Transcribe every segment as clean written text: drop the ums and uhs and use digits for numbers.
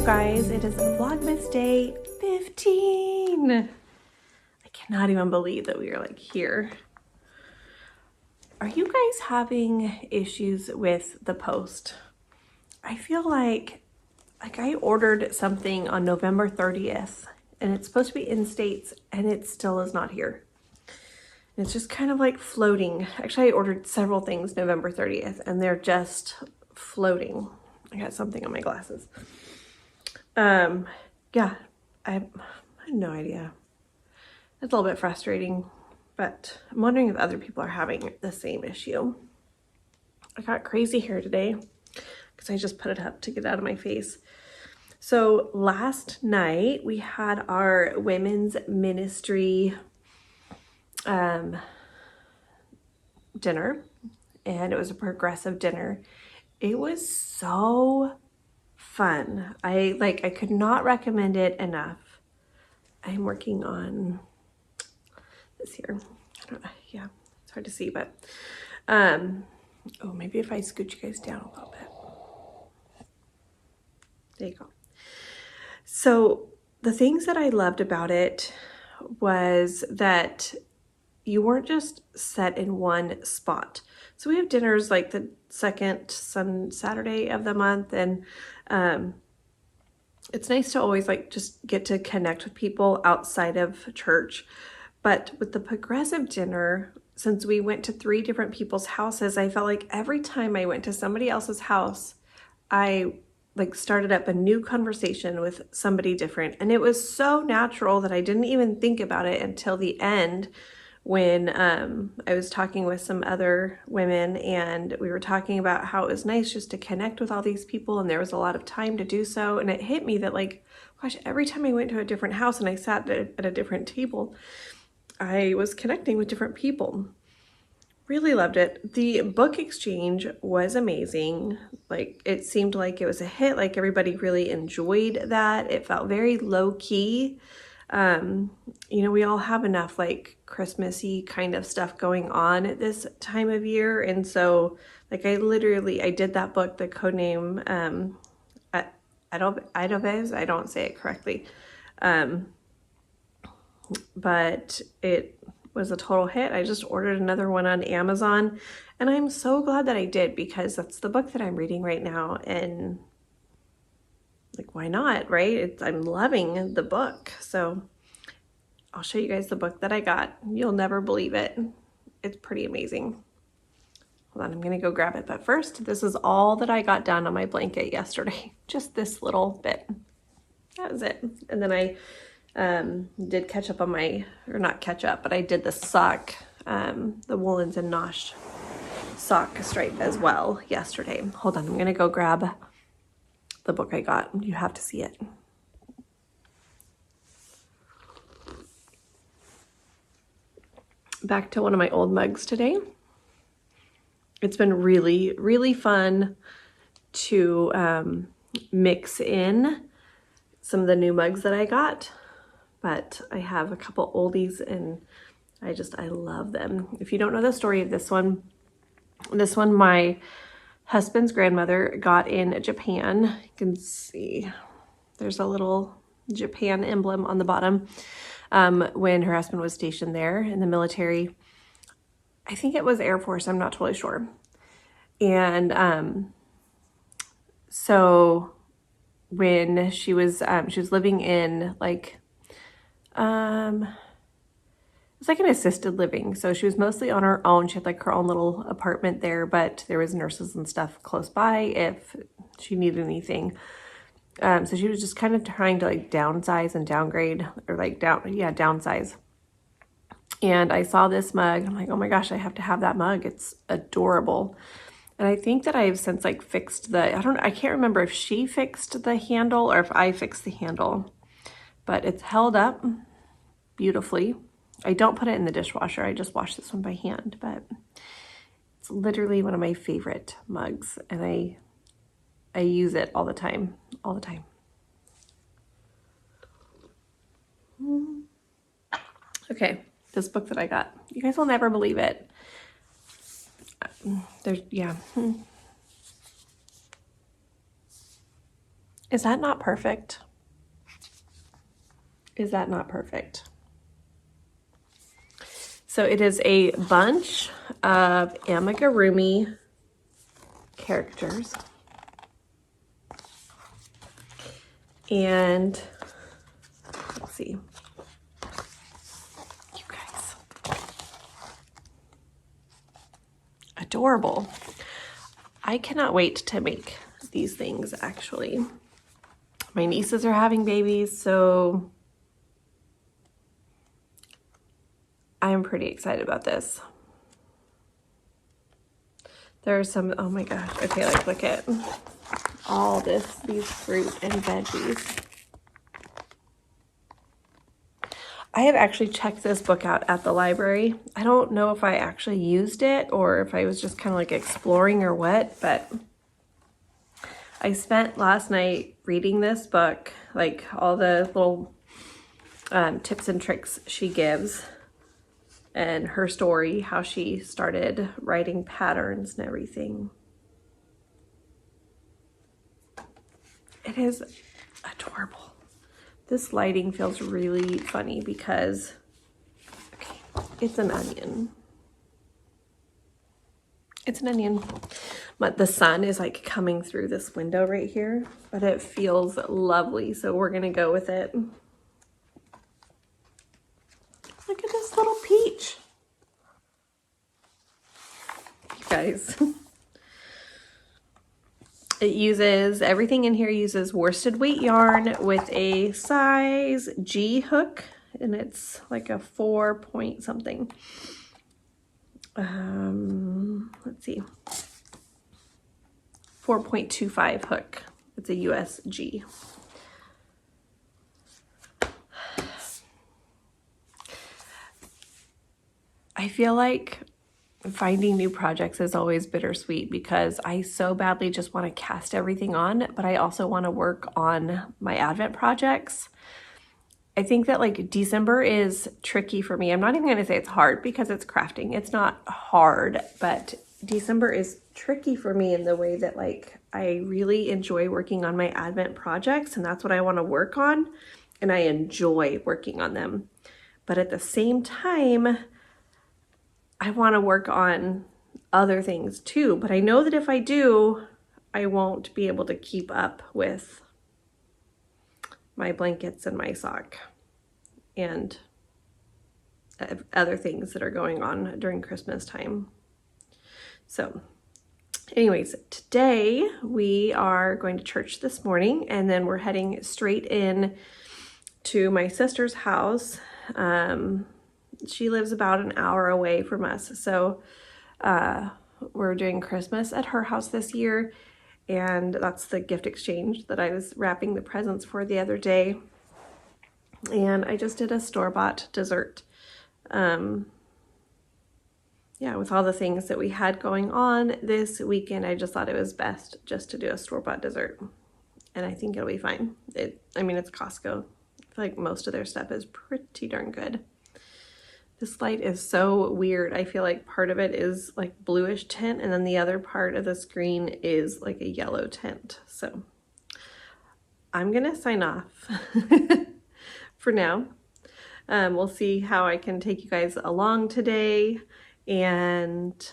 Guys, it is Vlogmas day 15. I cannot even believe that we are like here. Are you guys having issues with the post? I feel like I ordered something on November 30th and it's supposed to be in states and it still is not here. It's just kind of like floating. Actually, I ordered several things November 30th and they're just floating. I got something on my glasses. Yeah, I have no idea. It's a little bit frustrating, but I'm wondering if other people are having the same issue. I got crazy hair today because I just put it up to get out of my face. So last night we had our women's ministry dinner, and it was a progressive dinner. It was so fun. I could not recommend it enough. I'm working on this here. I don't know. Yeah, it's hard to see, but oh, maybe if I scoot you guys down a little bit. There you go. So the things that I loved about it was that you weren't just set in one spot. So we have dinners like the second Saturday of the month, and it's nice to always like just get to connect with people outside of church. But with the progressive dinner, since we went to 3 different people's houses, I felt like every time I went to somebody else's house, I like started up a new conversation with somebody different. And it was so natural that I didn't even think about it until the end, when I was talking with some other women and we were talking about how it was nice just to connect with all these people, and there was a lot of time to do so. And it hit me that like, gosh, every time I went to a different house and I sat at a different table, I was connecting with different people. Really loved it. The book exchange was amazing. Like, it seemed like it was a hit. Like, everybody really enjoyed that. It felt very low key. You know, we all have enough like Christmassy kind of stuff going on at this time of year. And so like I did that book, the codename, Idovez, I don't say it correctly. But it was a total hit. I just ordered another one on Amazon, and I'm so glad that I did, because that's the book that I'm reading right now. And like, why not, right? I'm loving the book. So I'll show you guys the book that I got. You'll never believe it. It's pretty amazing. Hold on, I'm gonna go grab it. But first, this is all that I got done on my blanket yesterday. Just this little bit. That was it. And then I did catch up on my, or not catch up, but I did the sock, the Woolens and Nosh sock stripe as well yesterday. Hold on, I'm gonna go grab the book I got. You have to see it. Back to one of my old mugs today. It's been really, really fun to mix in some of the new mugs that I got, but I have a couple oldies and I love them. If you don't know the story of this one my husband's grandmother got in Japan. You can see there's a little Japan emblem on the bottom. When her husband was stationed there in the military, I think it was Air Force, I'm not totally sure. And so when she was living in like it's like an assisted living. So she was mostly on her own. She had like her own little apartment there, but there was nurses and stuff close by if she needed anything. So she was just kind of trying to like downsize and downgrade, or like downsize. And I saw this mug. I'm like, oh my gosh, I have to have that mug. It's adorable. And I think that I've since like fixed I can't remember if she fixed the handle or if I fixed the handle, but it's held up. beautifully. I don't put it in the dishwasher. I just wash this one by hand, but it's literally one of my favorite mugs, and I use it all the time, all the time. Okay, this book that I got. You guys will never believe it. Yeah. Is that not perfect? Is that not perfect? So it is a bunch of amigurumi characters. And let's see. You guys. Adorable. I cannot wait to make these things, actually. My nieces are having babies, so I'm pretty excited about this. There's some, oh my gosh. Okay, like look at all these fruit and veggies. I have actually checked this book out at the library. I don't know if I actually used it or if I was just kind of like exploring or what, but I spent last night reading this book, like all the little tips and tricks she gives and her story, how she started writing patterns and everything. It is adorable. This lighting feels really funny because, okay, it's an onion. It's an onion. But the sun is like coming through this window right here, but it feels lovely, so we're gonna go with it. Look at this little peach. You guys. It uses, everything in here uses worsted weight yarn with a size G hook, and it's like a 4 point something. Let's see. 4.25 hook. It's a USG. I feel like finding new projects is always bittersweet because I so badly just want to cast everything on, but I also want to work on my Advent projects. I think that like December is tricky for me. I'm not even going to say it's hard because it's crafting. It's not hard, but December is tricky for me in the way that like I really enjoy working on my Advent projects, and that's what I want to work on, and I enjoy working on them. But at the same time, I want to work on other things too, but I know that if I do, I won't be able to keep up with my blankets and my sock and other things that are going on during Christmas time. So anyways, today we are going to church this morning, and then we're heading straight in to my sister's house. She lives about an hour away from us, so we're doing Christmas at her house this year, and that's the gift exchange that I was wrapping the presents for the other day. And I just did a store-bought dessert. Yeah, with all the things that we had going on this weekend, I just thought it was best just to do a store-bought dessert, and I think it'll be fine. I mean, it's Costco. I feel like most of their stuff is pretty darn good. This light is so weird. I feel like part of it is like bluish tint, and then the other part of the screen is like a yellow tint. So I'm gonna sign off for now. We'll see how I can take you guys along today, and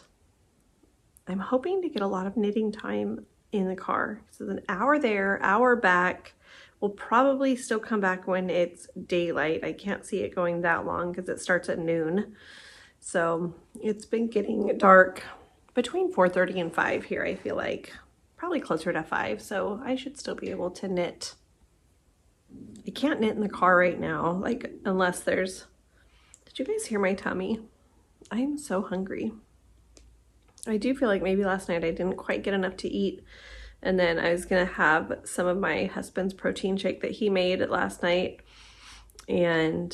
I'm hoping to get a lot of knitting time in the car. So an hour there, hour back. We'll probably still come back when it's daylight. I can't see it going that long because it starts at noon. So it's been getting dark between 4:30 and 5 here, I feel like. Probably closer to 5, so I should still be able to knit. I can't knit in the car right now, like unless there's... Did you guys hear my tummy? I'm so hungry. I do feel like maybe last night I didn't quite get enough to eat. And then I was gonna have some of my husband's protein shake that he made last night. And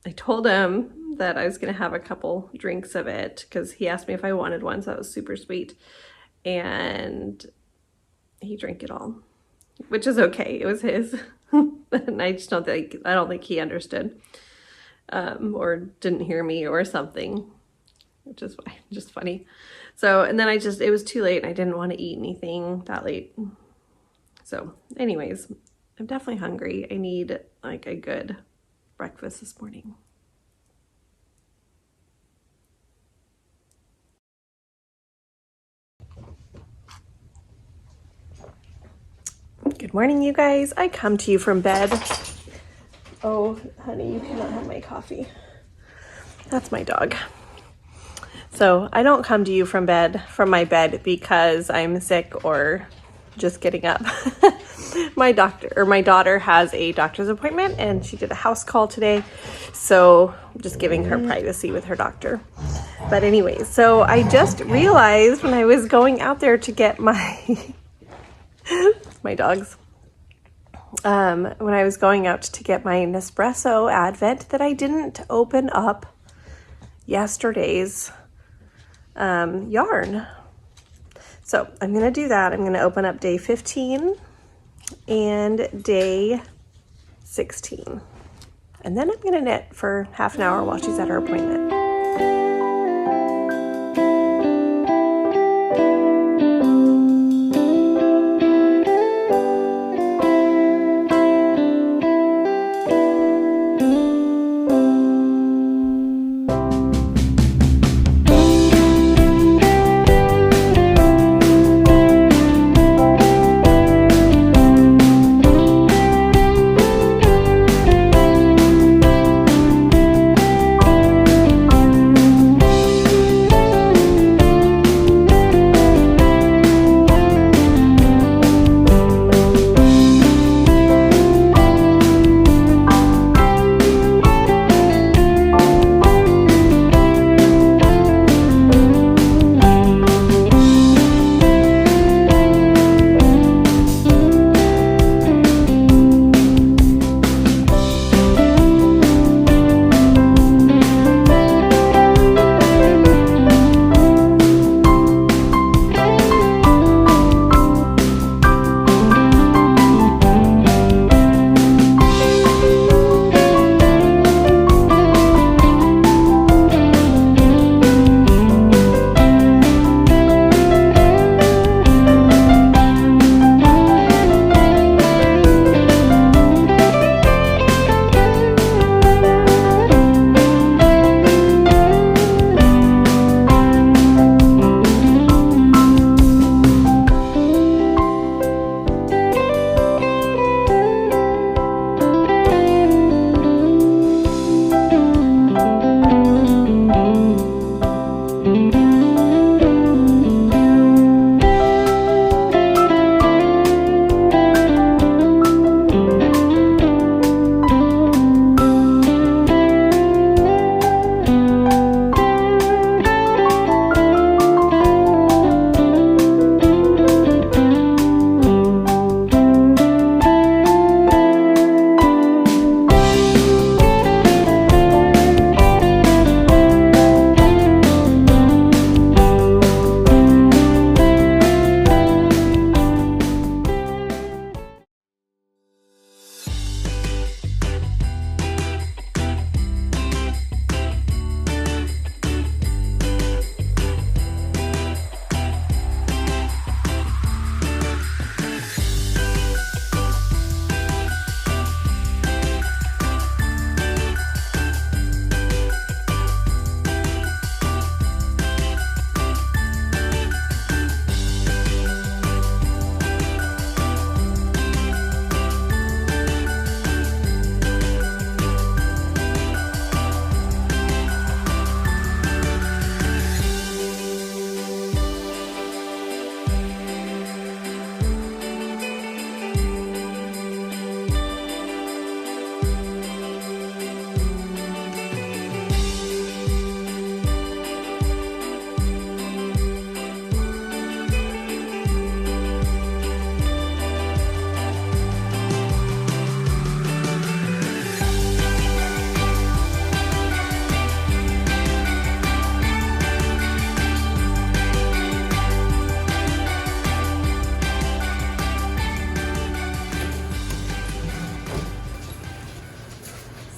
I told him that I was going to have a couple drinks of it because he asked me if I wanted one, so that was super sweet. And he drank it all, which is okay. It was his. And I just don't think he understood or didn't hear me or something, which is just funny. So, and then it was too late and I didn't want to eat anything that late. So anyways, I'm definitely hungry. I need like a good breakfast this morning. Good morning, you guys. I come to you from bed. Oh, honey, you cannot have my coffee. That's my dog. So I don't come to you from my bed because I'm sick or just getting up. My daughter has a doctor's appointment and she did a house call today. So I'm just giving her privacy with her doctor. But anyways, so I just realized when I was going out there to get my dogs. When I was going out to get my Nespresso Advent that I didn't open up yesterday's yarn. So I'm going to do that. I'm going to open up day 15 and day 16. And then I'm going to knit for half an hour while she's at her appointment.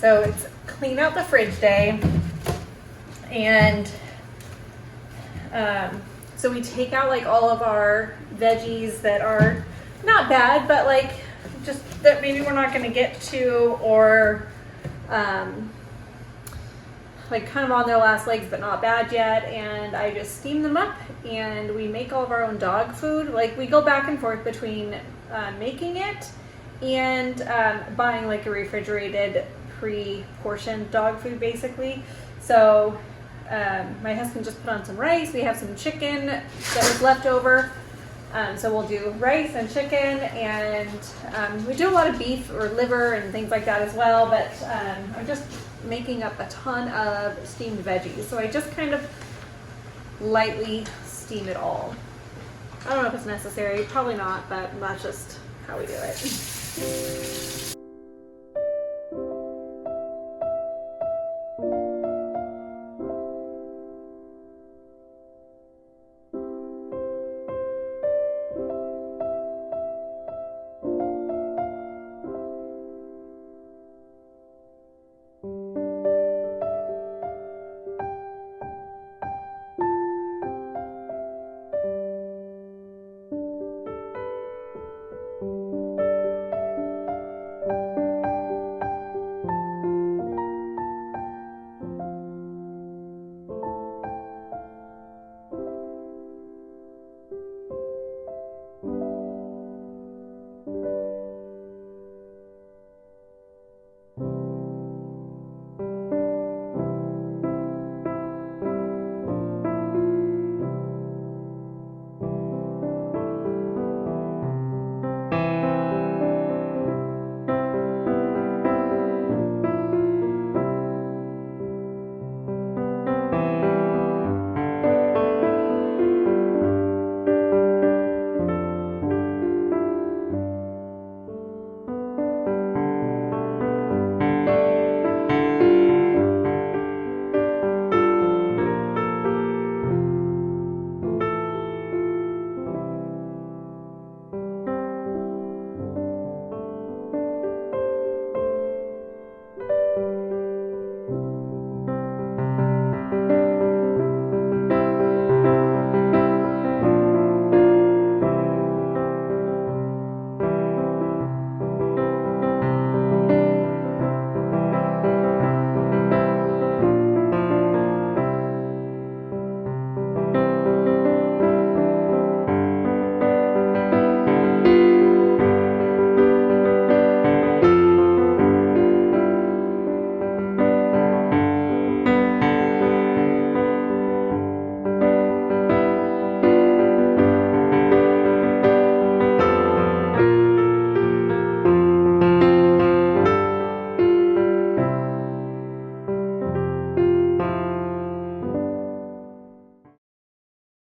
So it's clean out the fridge day, and so we take out like all of our veggies that are not bad, but like just that maybe we're not going to get to, or like kind of on their last legs but not bad yet, and I just steam them up, and we make all of our own dog food. Like we go back and forth between making it and buying like a refrigerated pre-portioned dog food basically. So my husband just put on some rice. We have some chicken that was left over. So we'll do rice and chicken, and we do a lot of beef or liver and things like that as well, but I'm just making up a ton of steamed veggies. So I just kind of lightly steam it all. I don't know if it's necessary, probably not, but that's just how we do it.